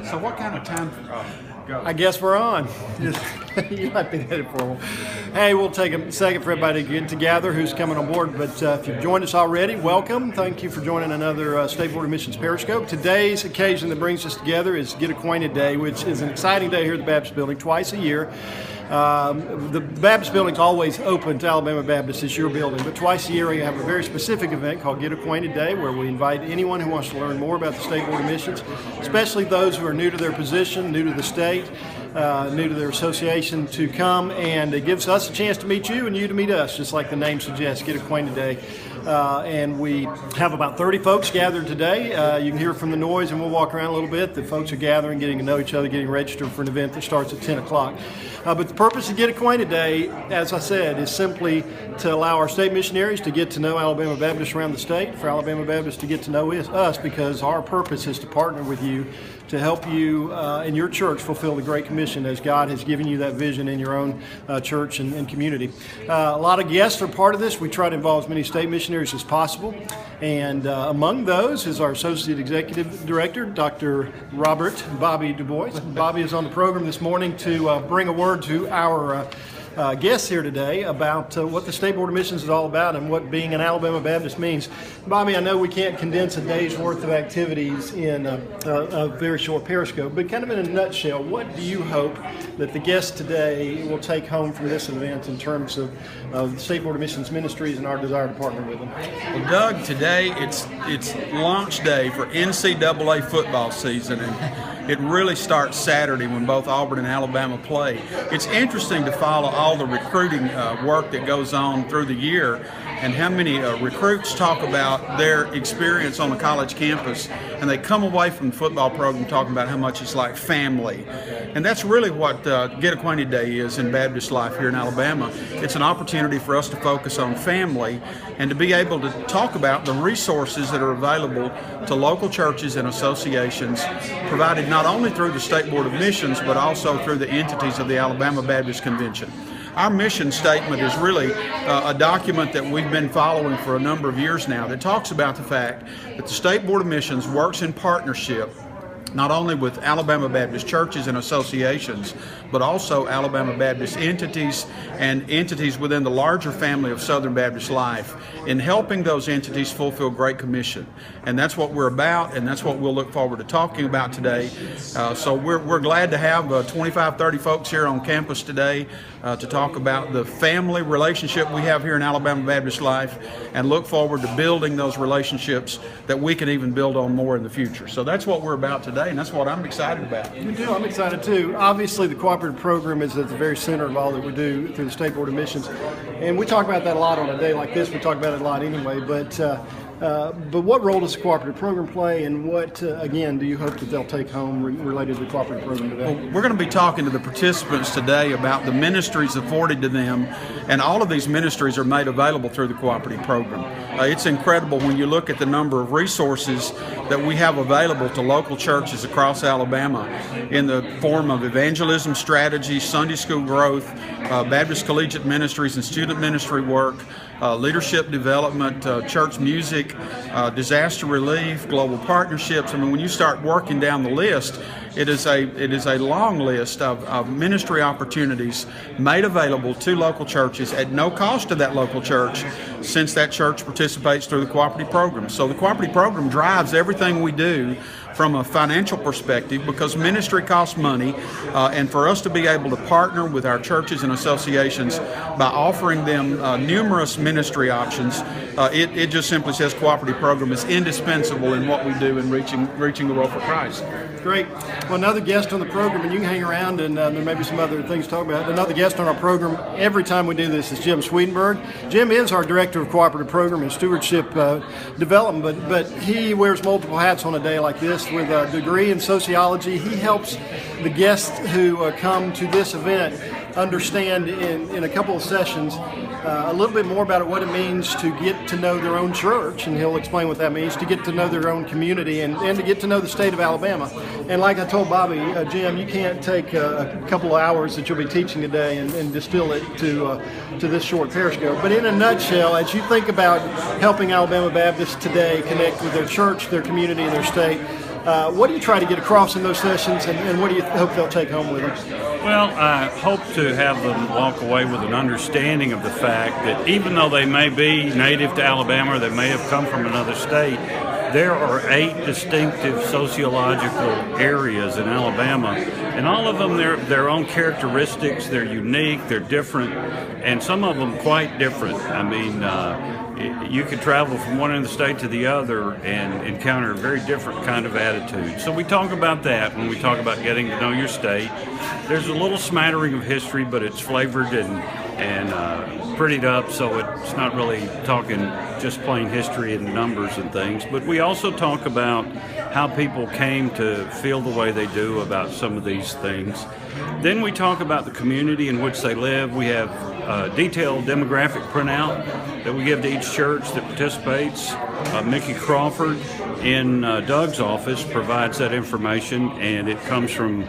So what kind of time go? I guess we're on. You might be headed for one. Hey, we'll take a second for everybody to get together who's coming on board. But if you've joined us already, welcome. Thank you for joining another State Board of Missions Periscope. Today's occasion that brings us together is Get Acquainted Day, which is an exciting day here at the Baptist Building twice a year. The Baptist Building's always open to Alabama Baptist. It's your building, but twice a year we have a very specific event called Get Acquainted Day, where we invite anyone who wants to learn more about the State Board of Missions, especially those who are new to their position, new to the state, new to their association, to come, and it gives us a chance to meet you and you to meet us, just like the name suggests, Get Acquainted Day. And we have about 30 folks gathered today. You can hear from the noise, and we'll walk around a little bit. The folks are gathering, getting to know each other, getting registered for an event that starts at 10 o'clock. But the purpose of Get Acquainted Day, as I said, is simply to allow our state missionaries to get to know Alabama Baptists around the state, for Alabama Baptists to get to know us, because our purpose is to partner with you to help you in your church fulfill the Great Commission as God has given you that vision in your own church and community. A lot of guests are part of this. We try to involve as many state missionaries as possible. And among those is our Associate Executive Director, Dr. Bobby DuBois. Bobby is on the program this morning to bring a word to our guests here today about what the State Board of Missions is all about and what being an Alabama Baptist means. Bobby, I know we can't condense a day's worth of activities in a very short Periscope, but kind of in a nutshell, what do you hope that the guests today will take home from this event in terms of the State Board of Missions ministries and our desire to partner with them? Well, Doug, today it's launch day for NCAA football season, and it really starts Saturday when both Auburn and Alabama play. It's interesting to follow all the recruiting work that goes on through the year, and how many recruits talk about their experience on the college campus, and they come away from the football program talking about how much it's like family. And that's really what Get Acquainted Day is in Baptist life here in Alabama. It's an opportunity for us to focus on family and to be able to talk about the resources that are available to local churches and associations, provided not only through the State Board of Missions, but also through the entities of the Alabama Baptist Convention. Our mission statement is really a document that we've been following for a number of years now that talks about the fact that the State Board of Missions works in partnership not only with Alabama Baptist churches and associations, but also Alabama Baptist entities and entities within the larger family of Southern Baptist life in helping those entities fulfill Great Commission. And that's what we're about, and that's what we'll look forward to talking about today. So we're glad to have 25, 30 folks here on campus today to talk about the family relationship we have here in Alabama Baptist life, and look forward to building those relationships that we can even build on more in the future. So that's what we're about today, and that's what I'm excited about. Me too. I'm excited too. Obviously, the cooperative program is at the very center of all that we do through the State Board of Missions, and we talk about that a lot on a day like this. We talk about it a lot anyway, but what role does the cooperative program play, and what, again, do you hope that they'll take home related to the cooperative program today? Well, we're going to be talking to the participants today about the ministries afforded to them, and all of these ministries are made available through the cooperative program. It's incredible when you look at the number of resources that we have available to local churches across Alabama in the form of evangelism strategy, Sunday school growth, Baptist collegiate ministries and student ministry work, leadership development, church music, disaster relief, global partnerships. I mean, when you start working down the list, it is a long list of ministry opportunities made available to local churches at no cost to that local church, since that church participates through the cooperative program. So the cooperative program drives everything we do from a financial perspective, because ministry costs money, and for us to be able to partner with our churches and associations by offering them numerous ministry options, it just simply says cooperative program is indispensable in what we do in reaching the world for Christ. Great. Well, another guest on the program, and you can hang around, and there may be some other things to talk about. Another guest on our program every time we do this is Jim Swedenburg. Jim is our Director of Cooperative Program and Stewardship Development, but he wears multiple hats on a day like this. With a degree in sociology, he helps the guests who come to this event understand in a couple of sessions a little bit more about what it means to get to know their own church, and he'll explain what that means, to get to know their own community, and to get to know the state of Alabama. And like I told Bobby, Jim, you can't take a couple of hours that you'll be teaching today and distill it to this short Periscope. But in a nutshell, as you think about helping Alabama Baptists today connect with their church, their community, and their state, What do you try to get across in those sessions, and what do you hope they'll take home with them? Well, I hope to have them walk away with an understanding of the fact that even though they may be native to Alabama or they may have come from another state, there are 8 distinctive sociological areas in Alabama, and all of them their own characteristics. They're unique, they're different, and some of them quite different. I mean, you could travel from one end of the state to the other and encounter a very different kind of attitude. So we talk about that when we talk about getting to know your state. There's a little smattering of history, but it's flavored and prettied up, so it's not really talking just plain history and numbers and things. But we also talk about how people came to feel the way they do about some of these things. Then we talk about the community in which they live. We have a detailed demographic printout that we give to each church that participates. Mickey Crawford in Doug's office provides that information, and it comes from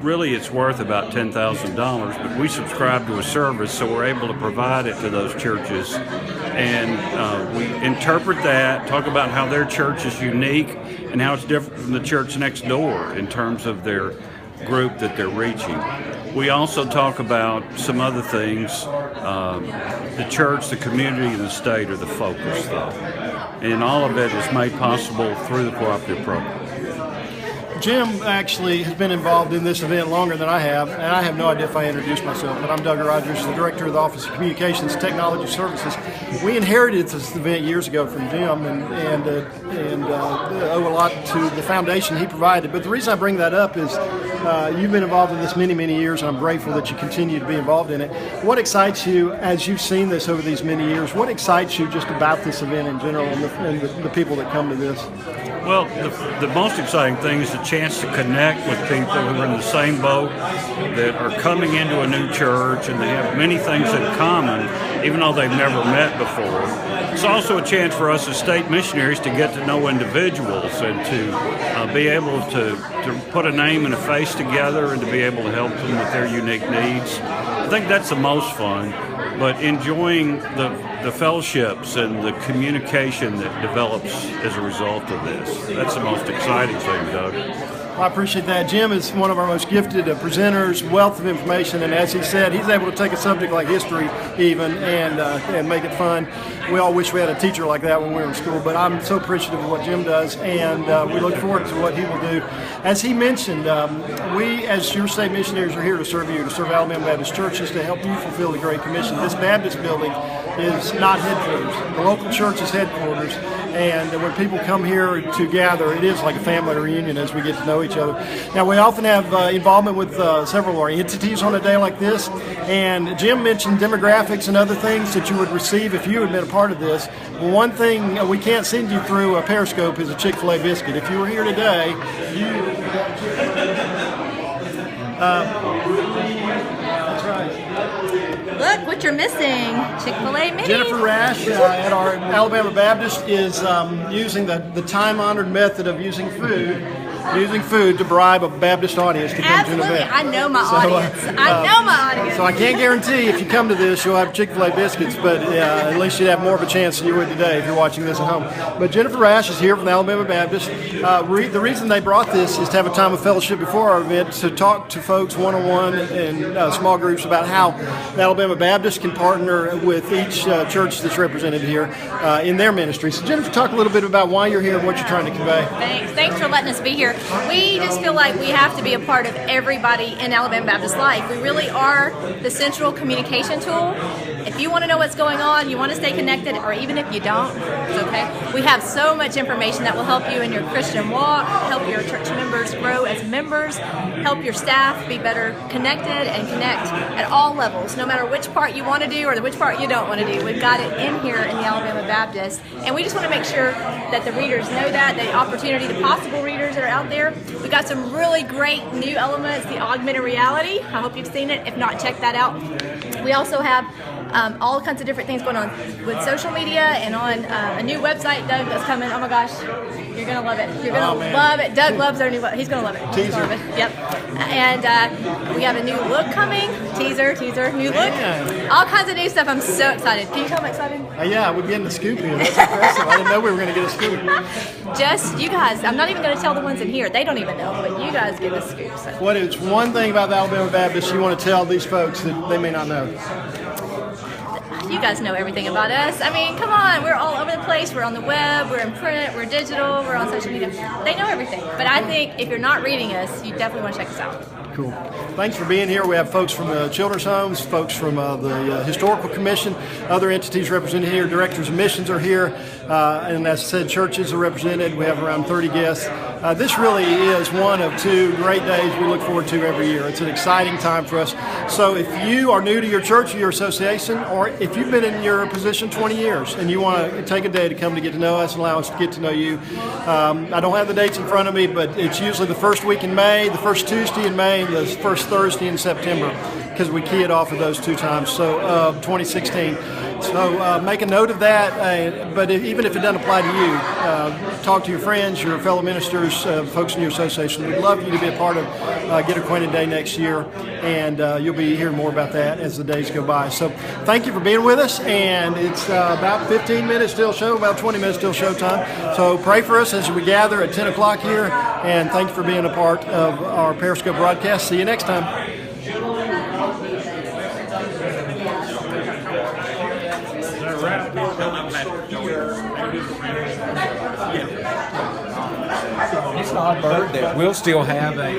really it's worth about $10,000, but we subscribe to a service, so we're able to provide it to those churches. And we interpret that, talk about how their church is unique and how it's different from the church next door in terms of their group that they're reaching. We also talk about some other things. The church, the community, and the state are the focus, though. And all of it is made possible through the cooperative program. Jim actually has been involved in this event longer than I have, and I have no idea if I introduced myself, but I'm Doug Rogers, the Director of the Office of Communications and Technology Services. We inherited this event years ago from Jim and owe a lot to the foundation he provided. But the reason I bring that up is you've been involved in this many, many years, and I'm grateful that you continue to be involved in it. What excites you, as you've seen this over these many years, what excites you just about this event in general and the people that come to this? Well, the most exciting thing is the chance to connect with people who are in the same boat, that are coming into a new church, and they have many things in common, even though they've never met before. It's also a chance for us as state missionaries to get to know individuals and to be able to put a name and a face together and to be able to help them with their unique needs. I think that's the most fun, but enjoying the fellowships and the communication that develops as a result of this. That's the most exciting thing, Doug. I appreciate that. Jim is one of our most gifted presenters, wealth of information, and as he said, he's able to take a subject like history even and make it fun. We all wish we had a teacher like that when we were in school, but I'm so appreciative of what Jim does, and we look forward to what he will do. As he mentioned, we as your state missionaries are here to serve you, to serve Alabama Baptist churches, to help you fulfill the Great Commission. This Baptist building is not headquarters. The local church is headquarters, and when people come here to gather, it is like a family reunion as we get to know each other. Now, we often have involvement with several of our entities on a day like this, and Jim mentioned demographics and other things that you would receive if you had been a part of this. Well, one thing we can't send you through a Periscope is a Chick-fil-A biscuit. If you were here today, that's right. Look what you're missing. Chick-fil-A mini. Jennifer Rash at our Alabama Baptist is using the time-honored method of using food to bribe a Baptist audience to come to an event. I know my audience. I know my audience. So I can't guarantee if you come to this you'll have Chick-fil-A biscuits, but at least you'd have more of a chance than you would today if you're watching this at home. But Jennifer Rash is here from the Alabama Baptist. The reason they brought this is to have a time of fellowship before our event, to talk to folks one-on-one in small groups about how the Alabama Baptist can partner with each church that's represented here in their ministry. So Jennifer, talk a little bit about why you're here and what you're trying to convey. Thanks for letting us be here. We just feel like we have to be a part of everybody in Alabama Baptist life. We really are the central communication tool. If you want to know what's going on, you want to stay connected, or even if you don't, it's okay. We have so much information that will help you in your Christian walk, help your church members grow as members, help your staff be better connected and connect at all levels, no matter which part you want to do or which part you don't want to do. We've got it in here in the Alabama Baptist, and we just want to make sure that the readers know that, the opportunity, the possible readers that are out there. We've got some really great new elements, the augmented reality. I hope you've seen it. If not, check that out. We also have all kinds of different things going on with social media and on a new website, Doug, that's coming. Oh my gosh, you're gonna love it. You're gonna love it. Doug loves our new website. He's gonna love it. He's gonna love it. Yep. And we have a new look coming. Teaser, new look. All kinds of new stuff. I'm so excited. Can you tell I'm excited? Yeah, we're getting the scoop here. That's impressive. I didn't know we were going to get a scoop. Just you guys. I'm not even going to tell the ones in here. They don't even know, but you guys get the scoop. So. What is one thing about the Alabama Baptist you want to tell these folks that they may not know? You guys know everything about us. I mean, come on. We're all over the place. We're on the web. We're in print. We're digital. We're on social media. They know everything. But I think if you're not reading us, you definitely want to check us out. Cool. Thanks for being here. We have folks from the children's homes, folks from the Historical Commission, other entities represented here. Directors of missions are here. And as I said, churches are represented. We have around 30 guests. This really is one of two great days we look forward to every year. It's an exciting time for us. So if you are new to your church or your association, or if you've been in your position 20 years and you want to take a day to come to get to know us and allow us to get to know you, I don't have the dates in front of me, but it's usually the first week in May, the first Tuesday in May, and the first Thursday in September, because we key it off of those 2 times. So 2016. So make a note of that, but even if it doesn't apply to you, talk to your friends, your fellow ministers, folks in your association. We'd love you to be a part of Get Acquainted Day next year, and you'll be hearing more about that as the days go by. So thank you for being with us, and it's about 15 minutes till show, about 20 minutes till showtime. So pray for us as we gather at 10 o'clock here, and thank you for being a part of our Periscope broadcast. See you next time. It's not a bird that will still have a